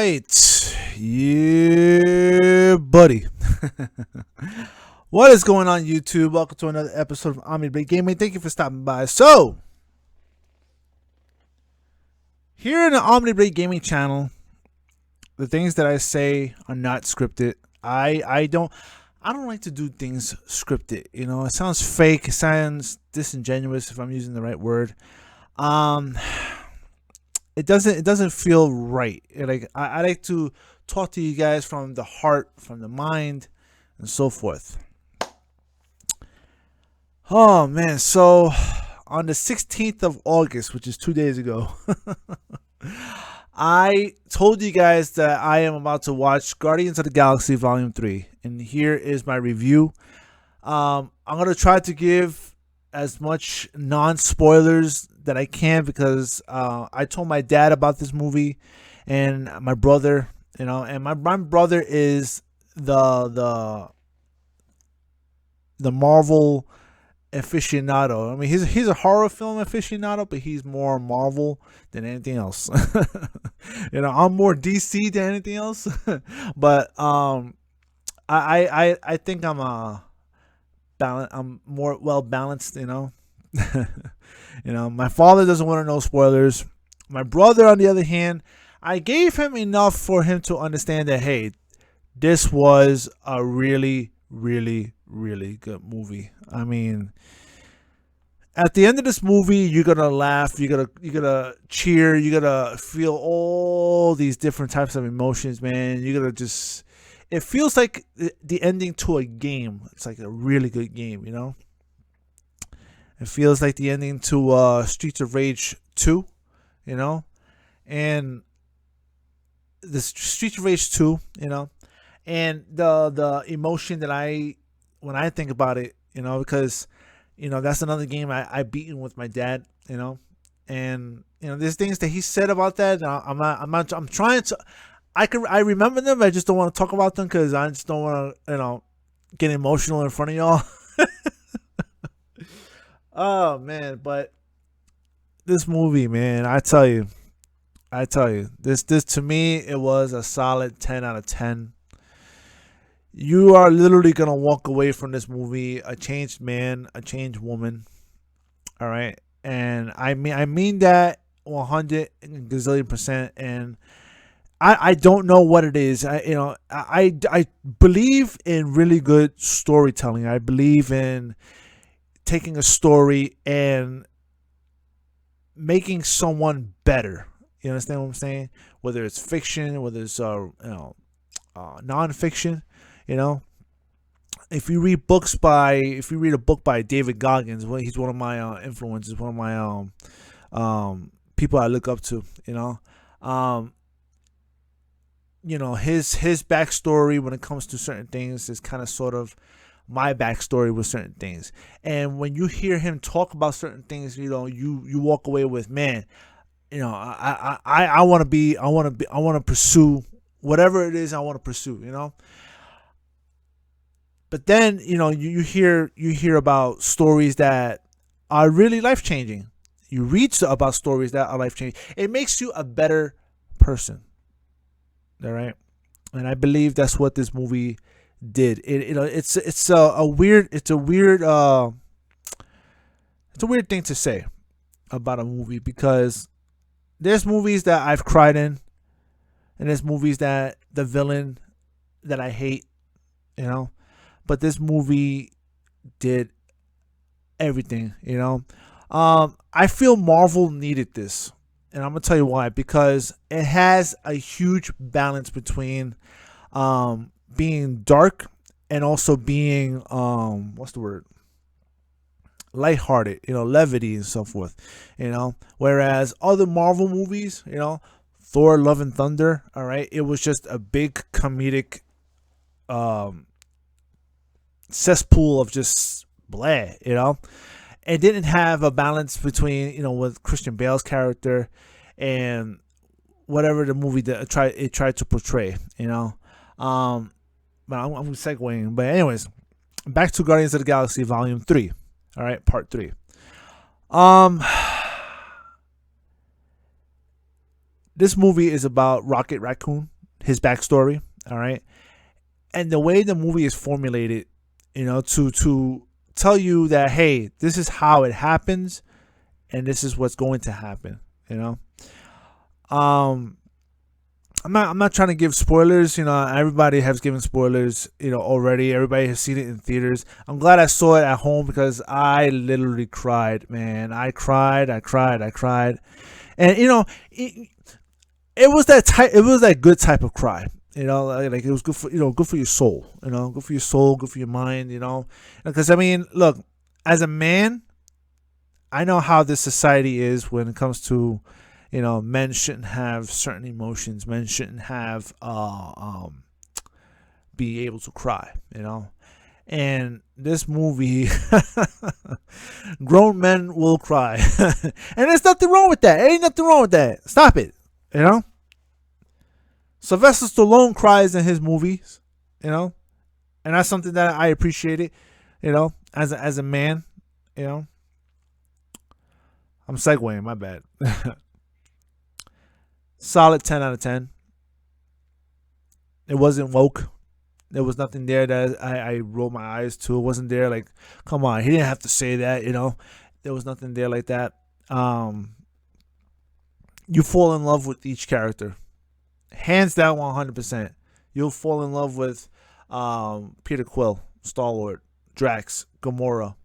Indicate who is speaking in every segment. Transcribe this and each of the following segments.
Speaker 1: right. Yeah, buddy. What is going on, YouTube? Welcome to another episode of Omni Blade Gaming. Thank you for stopping by. So, here in the Omni Blade Gaming channel, the things that I say are not scripted. I don't like to do things scripted. You know, it sounds fake. It sounds disingenuous if I'm using the right word. Um, it doesn't feel right. I like to talk to you guys from the heart, from the mind, and so forth. Oh man, so on the 16th of August, which is 2 days ago, I told you guys that I am about to watch Guardians of the Galaxy Volume 3, and here is my review. I'm going to try to give as much non-spoilers that I can because I told my dad about this movie and my brother, and my brother is the Marvel aficionado. I mean, he's a horror film aficionado, but he's more Marvel than anything else. I'm more DC than anything else. But I think I'm more well balanced. My father doesn't want to know spoilers. My brother, on the other hand, I gave him enough for him to understand that, hey, this was a really, really, really good movie. I mean, at the end of this movie, you're gonna laugh, you're gonna cheer, you're gonna feel all these different types of emotions, man. You're gonna just, it feels like the ending to a game. It's like a really good game, It feels like the ending to Streets of Rage 2, and the Streets of Rage 2, and the emotion that when I think about it, because that's another game I beaten with my dad, and there's things that he said about that. I'm trying to, I remember them. I just don't want to talk about them because I just don't want to get emotional in front of y'all. Oh man, but this movie, man, I tell you, this to me, it was a solid 10 out of 10. You are literally gonna walk away from this movie a changed man, a changed woman. All right, and I mean that 100 gazillion percent. And I don't know what it is. I believe in really good storytelling. I believe in taking a story and making someone better. You understand what I'm saying? Whether it's fiction, whether it's nonfiction. If you read a book by David Goggins, well, he's one of my influences, one of my people I look up to. His backstory when it comes to certain things is kind of sort of my backstory with certain things. And when you hear him talk about certain things, you walk away with, man, I want to pursue whatever it is I want to pursue. But then you hear about stories that are really life changing. You read about stories that are life changing. It makes you a better person. All right, and I believe that's what this movie did. It's a weird thing to say about a movie, because there's movies that I've cried in, and there's movies that the villain that I hate, but this movie did everything. I feel Marvel needed this, and I'm gonna tell you why. Because it has a huge balance between being dark and also being what's the word, lighthearted, levity and so forth. Whereas other Marvel movies, Thor: Love and Thunder, all right, it was just a big comedic cesspool of just blah. It didn't have a balance between with Christian Bale's character and whatever the movie that it tried to portray. But I'm segueing. But anyways, back to Guardians of the Galaxy Volume 3. All right, Part 3. This movie is about Rocket Raccoon. his backstory. All right, and the way the movie is formulated, to tell you that, hey, this is how it happens, and this is what's going to happen. You know, um, I'm not trying to give spoilers. Everybody has given spoilers. Already. Everybody has seen it in theaters. I'm glad I saw it at home because I literally cried, man. I cried. I cried. I cried, and it was that type. It was that good type of cry. Like it was good for good for your soul. Good for your soul, good for your mind. Because I mean, look, as a man, I know how this society is when it comes to, men shouldn't have certain emotions. Men shouldn't have be able to cry. And this movie, grown men will cry, and there's nothing wrong with that. Ain't nothing wrong with that. Stop it. Sylvester Stallone cries in his movies, and that's something that I appreciated, as a man, I'm segueing, my bad. Solid 10 out of 10. It wasn't woke. There was nothing there that I rolled my eyes to. It wasn't there like, come on, he didn't have to say that, There was nothing there like that. You fall in love with each character. Hands down 100%. You'll fall in love with Peter Quill, Star-Lord, Drax, Gamora,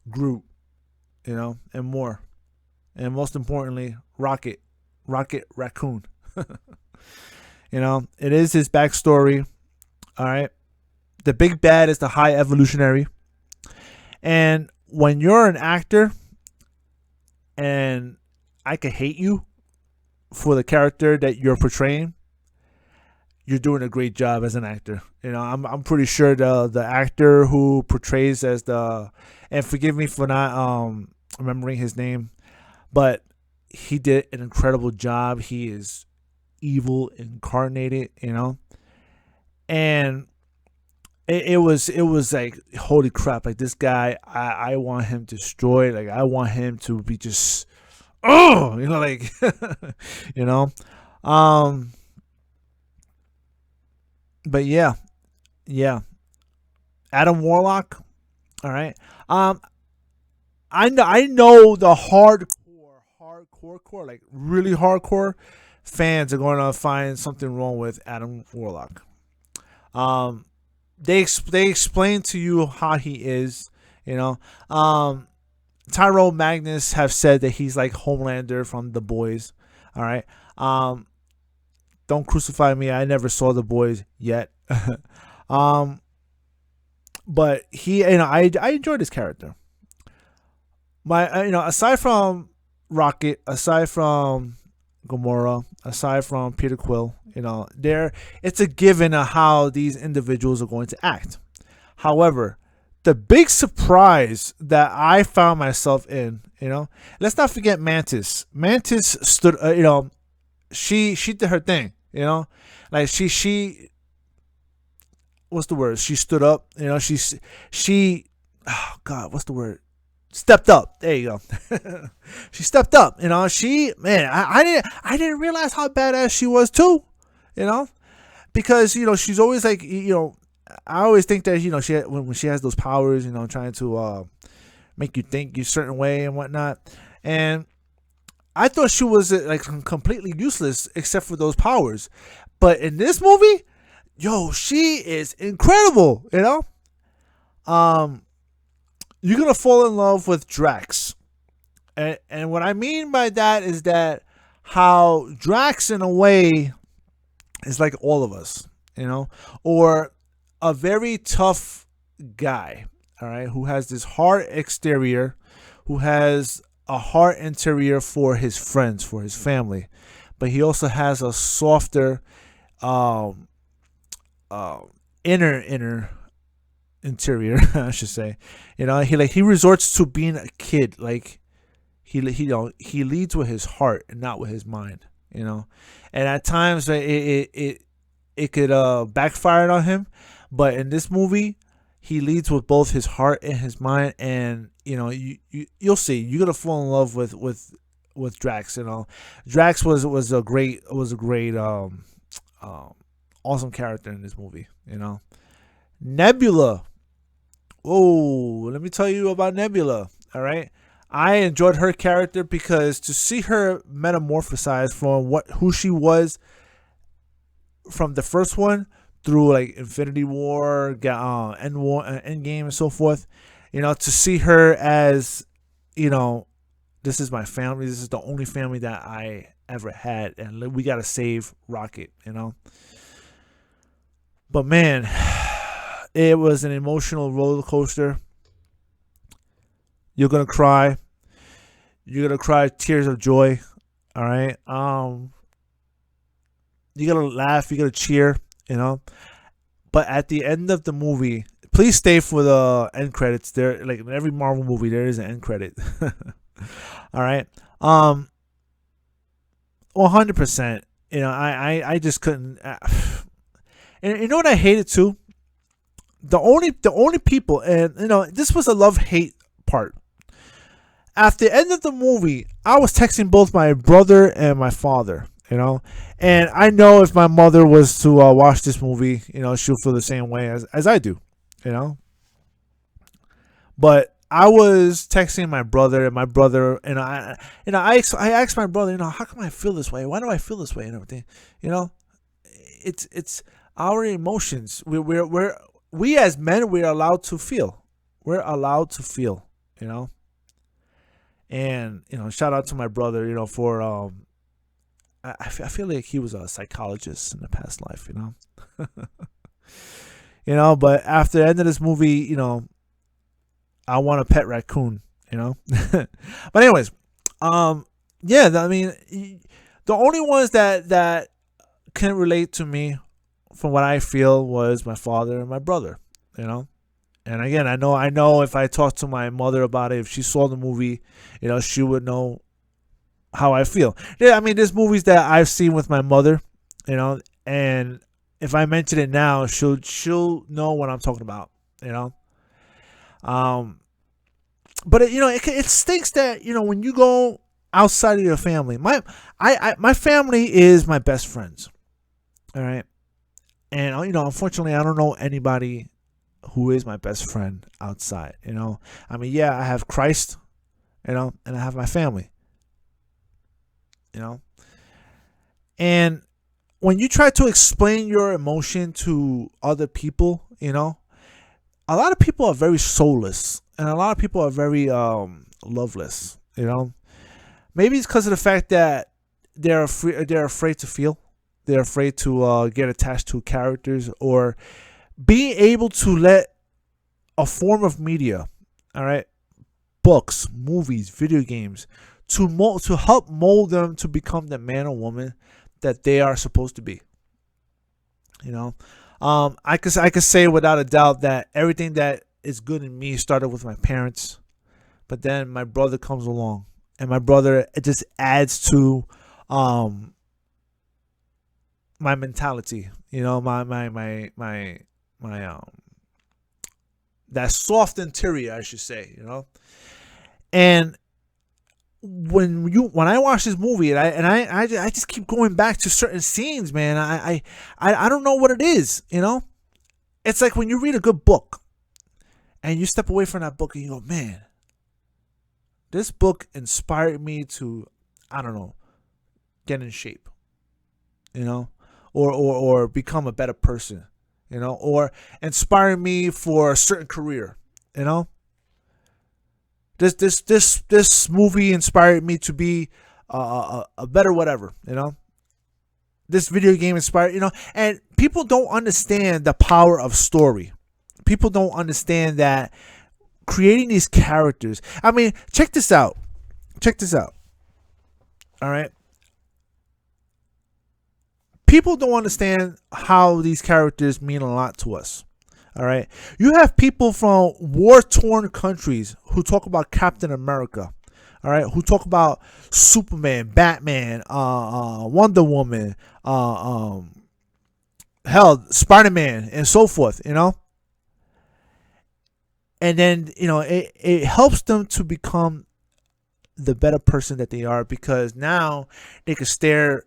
Speaker 1: Groot, and more. And most importantly, Rocket Raccoon. It is his backstory. All right. The big bad is the High Evolutionary. And when you're an actor and I could hate you for the character that you're portraying, you're doing a great job as an actor. I'm pretty sure the actor who portrays as and forgive me for not remembering his name, but he did an incredible job. He is evil incarnated, and it was like, holy crap, like this guy, I want him destroyed. Like I want him to be just, like, but yeah, Adam Warlock. All right. I know the hardcore, like really hardcore fans are going to find something wrong with Adam Warlock. They explain to you how he is, Tyrone Magnus have said that he's like Homelander from The Boys. All right. Don't crucify me. I never saw The Boys yet. But he, I enjoyed his character. Aside from Rocket, aside from Gamora, aside from Peter Quill, it's a given of how these individuals are going to act. However, the big surprise that I found myself in, let's not forget Mantis. Mantis stood, she did her thing, like she what's the word? She stood up, she oh God, what's the word? Stepped up. There you go. She stepped up. I didn't realize how badass she was too. Because she's always like, I always think that she when she has those powers, trying to make you think a certain way and whatnot. And I thought she was like completely useless except for those powers. But in this movie, she is incredible. You're going to fall in love with Drax. And what I mean by that is that how Drax, in a way, is like all of us, or a very tough guy, all right, who has this hard exterior, who has a hard interior for his friends, for his family. But he also has a softer inner interior, I should say. He resorts to being a kid. Like he leads with his heart and not with his mind. And at times it could backfire on him, but in this movie he leads with both his heart and his mind. And you'll see, you're gonna fall in love with Drax. Drax was a great awesome character in this movie. Nebula. Oh, let me tell you about Nebula. All right. I enjoyed her character because to see her metamorphosize from who she was from the first one through like Infinity War, Endgame, and so forth, to see her as, this is my family. This is the only family that I ever had, and we gotta save Rocket. But man, it was an emotional roller coaster. You're gonna cry. You're gonna cry tears of joy. All right. You're gonna laugh. You're gonna cheer. But at the end of the movie, please stay for the end credits. There, like in every Marvel movie, there is an end credit. All right. 100%. I just couldn't. And you know what I hated too? The only people, and this was a love-hate part. At the end of the movie, I was texting both my brother and my father. And I know if my mother was to watch this movie, she'll feel the same way as I do. But I was texting my brother, and I asked my brother, how come I feel this way? Why do I feel this way and everything? It's our emotions. We as men, we're allowed to feel. We're allowed to feel. And shout out to my brother, for I feel like he was a psychologist in the past life. But after the end of this movie, I want a pet raccoon. But anyways, yeah. I mean, the only ones that can relate to me from what I feel was my father and my brother. And again, I know if I talked to my mother about it, if she saw the movie, she would know how I feel. Yeah, I mean, there's movies that I've seen with my mother, and if I mention it now, she'll know what I'm talking about, But it stinks that when you go outside of your family, my family is my best friends, all right, and unfortunately, I don't know anybody who is my best friend outside. I mean, yeah, I have Christ, and I have my family. And when you try to explain your emotion to other people, a lot of people are very soulless, and a lot of people are very loveless. Maybe it's because of the fact that they're afraid to feel, they're afraid to get attached to characters, or being able to let a form of media, all right, books, movies, video games, to help mold them to become the man or woman that they are supposed to be. I could say without a doubt that everything that is good in me started with my parents, but then my brother comes along, and my brother, it just adds to my mentality. My that soft interior, I should say. And when I watch this movie, and I just keep going back to certain scenes, man. I don't know what it is. It's like when you read a good book, and you step away from that book, and you go, man, this book inspired me to, I don't know, get in shape, or become a better person, or inspire me for a certain career, This movie inspired me to be a better whatever, This video game inspired, and people don't understand the power of story. People don't understand that creating these characters. I mean, check this out. All right. People don't understand how these characters mean a lot to us. All right. You have people from war-torn countries who talk about Captain America. All right. Who talk about Superman, Batman, Wonder Woman, hell, Spider-Man, and so forth, And then, it helps them to become the better person that they are, because now they can stare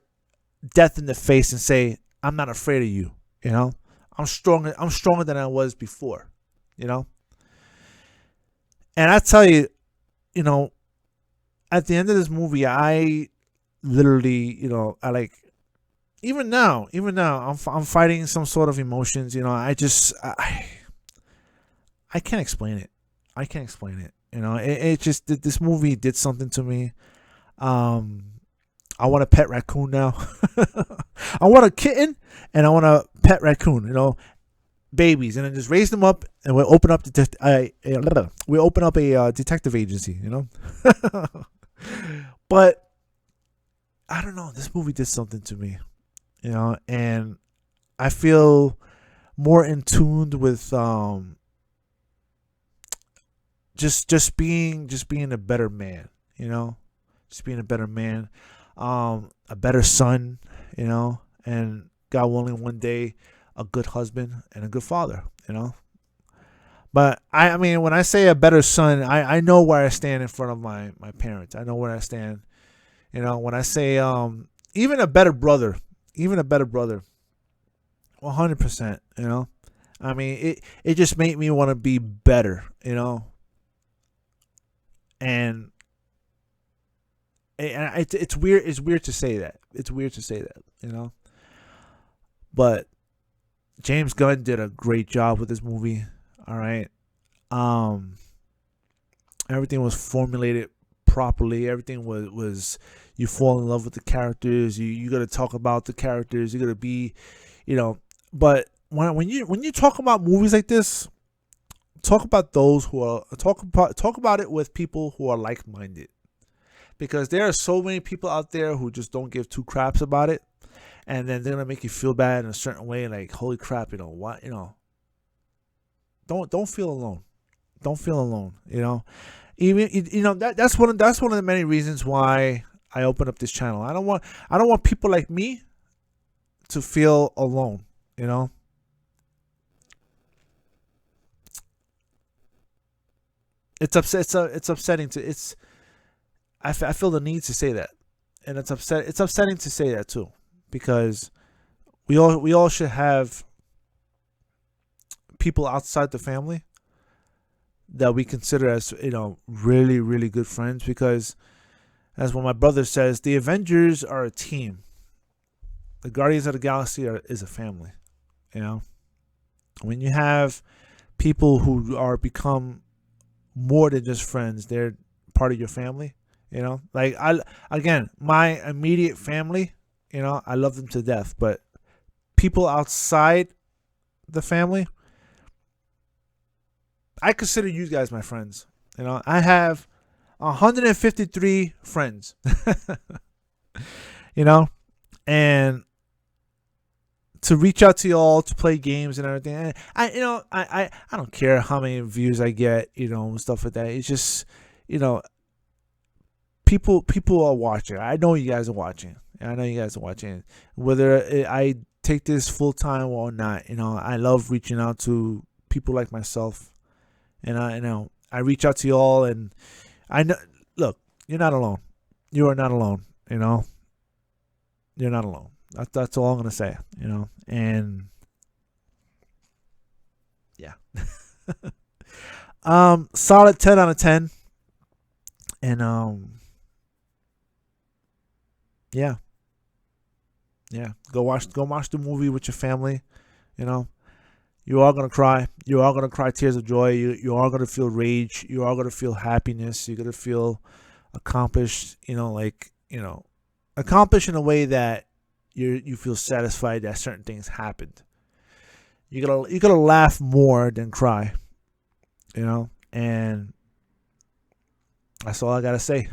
Speaker 1: death in the face and say, I'm not afraid of you. You know, I'm stronger than I was before. You know, and I tell you, you know, at the end of this movie, I literally, you know, I like even now, I'm fighting some sort of emotions. You know, I can't explain it. I can't explain it. You know, it just this movie did something to me. Um, I want a pet raccoon now. I want a kitten and I want a pet raccoon. You know, babies, and then just raise them up, and we'll open up we open up a detective agency. You know, but I don't know. This movie did something to me. You know, and I feel more in tuned with just being a better man, you know, just being a better man, a better son, you know, and God willing, one day, a good husband and a good father, you know. But I mean, when I say a better son, I know where I stand in front of my parents. I know where I stand, you know. When I say even a better brother, even a better brother, 100%, you know. I mean, it just made me want to be better, you know. And it's weird. It's weird to say that. It's weird to say that, you know. But James Gunn did a great job with this movie. All right. Um, Everything was formulated properly. Everything was you fall in love with the characters. You got to talk about the characters. You got to be, you know. But when you talk about movies like this, talk about those who are talk about it with people who are like minded, because there are so many people out there who just don't give two craps about it, and then they're gonna make you feel bad in a certain way, like holy crap, you know what, you know. Don't feel alone. Don't feel alone. You know, even you know that's one of the many reasons why I opened up this channel. I don't want people like me to feel alone. You know. It's upsetting to I feel the need to say that, and it's upsetting to say that too, because we all should have people outside the family that we consider as, you know, really really good friends, because as what my brother says, the Avengers are a team, the Guardians of the Galaxy is a family. You know, when you have people who are become more than just friends, they're part of your family. You know, like again, my immediate family, you know, I love them to death, but people outside the family, I consider you guys my friends. You know, I have 153 friends. You know, and to reach out to y'all to play games and everything, I don't care how many views I get, you know, and stuff like that. It's just, you know, people are watching. I know you guys are watching. I know you guys are watching. Whether I take this full time or not, you know, I love reaching out to people like myself, and I, you know, I reach out to y'all, and I know. Look, you're not alone. You are not alone. You know, you're not alone. That's all I'm gonna say. You know, and yeah. Solid 10 out of 10, and yeah, yeah. Go watch the movie with your family. You know, you are gonna cry. You are gonna cry tears of joy. You are gonna feel rage. You are gonna feel happiness. You're gonna feel accomplished. You know, like, you know, accomplished in a way that you feel satisfied that certain things happened. You gotta laugh more than cry. You know, and that's all I gotta say.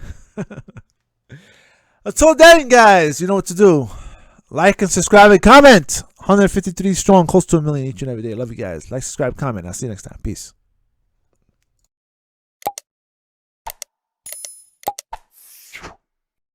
Speaker 1: Until then, guys, you know what to do. Like and subscribe and comment. 153 strong, close to 1 million each and every day. Love you guys. Like, subscribe, comment. I'll see you next time. Peace.